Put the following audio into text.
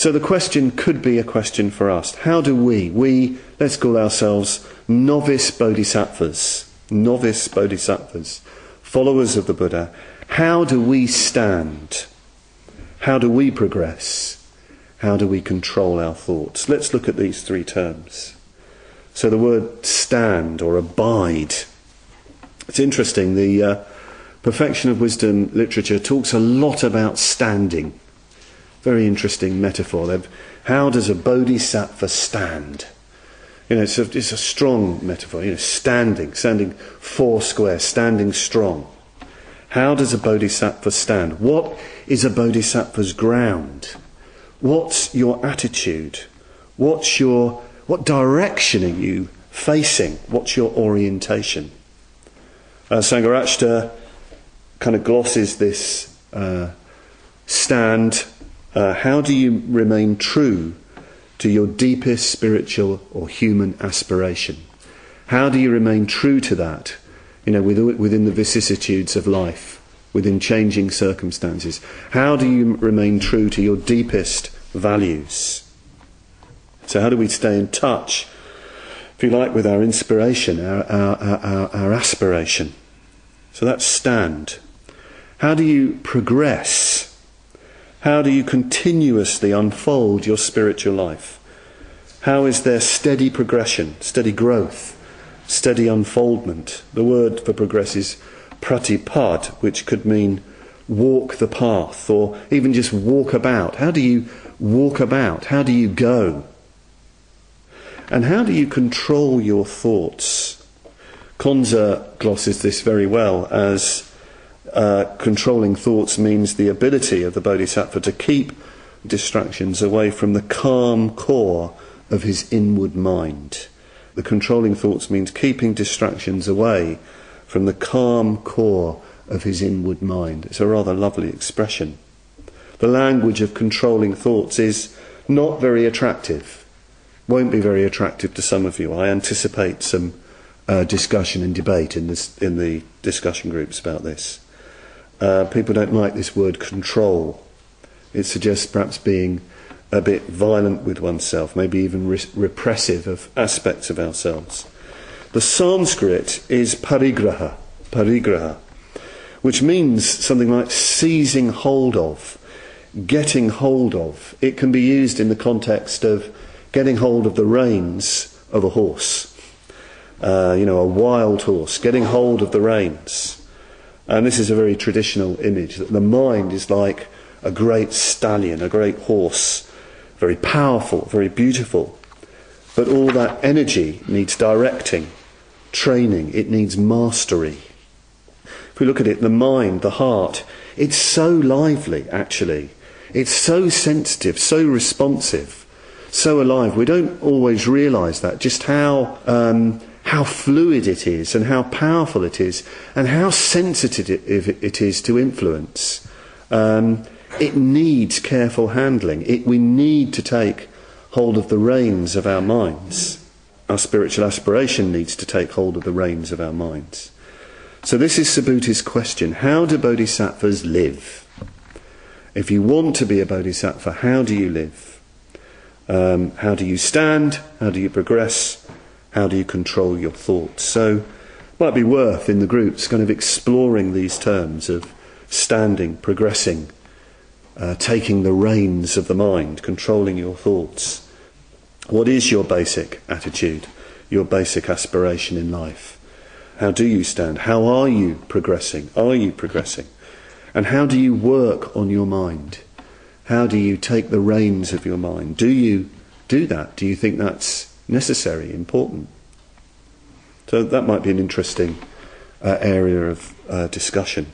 So the question could be a question for us. How do we, let's call ourselves novice bodhisattvas, followers of the Buddha, how do we stand? How do we progress? How do we control our thoughts? Let's look at these three terms. So the word stand or abide. It's interesting, the Perfection of Wisdom literature talks a lot about standing. Very interesting metaphor. How does a bodhisattva stand? It's a strong metaphor. Standing foursquare, standing strong. How does a bodhisattva stand? What is a bodhisattva's ground? What's your attitude? What direction are you facing? What's your orientation? Sangharakshita kind of glosses this stand. How do you remain true to your deepest spiritual or human aspiration? How do you remain true to that, within the vicissitudes of life, within changing circumstances? How do you remain true to your deepest values? So how do we stay in touch, if you like, with our inspiration, our aspiration? So that's stand. How do you progress? How do you continuously unfold your spiritual life? How is there steady progression, steady growth, steady unfoldment? The word for progress is pratipad, which could mean walk the path, or even just walk about. How do you walk about? How do you go? And how do you control your thoughts? Konza glosses this very well as controlling thoughts means the ability of the bodhisattva to keep distractions away from the calm core of his inward mind. The controlling thoughts means keeping distractions away from the calm core of his inward mind. It's a rather lovely expression. The language of controlling thoughts is not very attractive. Won't be very attractive to some of you. I anticipate some discussion and debate in the discussion groups about this. People don't like this word control. It suggests perhaps being a bit violent with oneself, maybe even repressive of aspects of ourselves. The Sanskrit is parigraha, which means something like seizing hold of, getting hold of. It can be used in the context of getting hold of the reins of a horse. A wild horse, getting hold of the reins. And this is a very traditional image, that the mind is like a great stallion, a great horse, very powerful, very beautiful. But all that energy needs directing, training, it needs mastery. If we look at it, the mind, the heart, it's so lively, actually. It's so sensitive, so responsive, so alive. We don't always realise that, just how fluid it is and how powerful it is and how sensitive it is to influence. It needs careful handling. We need to take hold of the reins of our minds. Our spiritual aspiration needs to take hold of the reins of our minds. So this is Subhuti's question. How do bodhisattvas live? If you want to be a bodhisattva, how do you live? How do you stand? How do you progress? How do you control your thoughts? So it might be worth in the groups kind of exploring these terms of standing, progressing, taking the reins of the mind, controlling your thoughts. What is your basic attitude, your basic aspiration in life? How do you stand? How are you progressing? Are you progressing? And how do you work on your mind? How do you take the reins of your mind? Do you do that? Do you think that's necessary, important? So that might be an interesting area of discussion.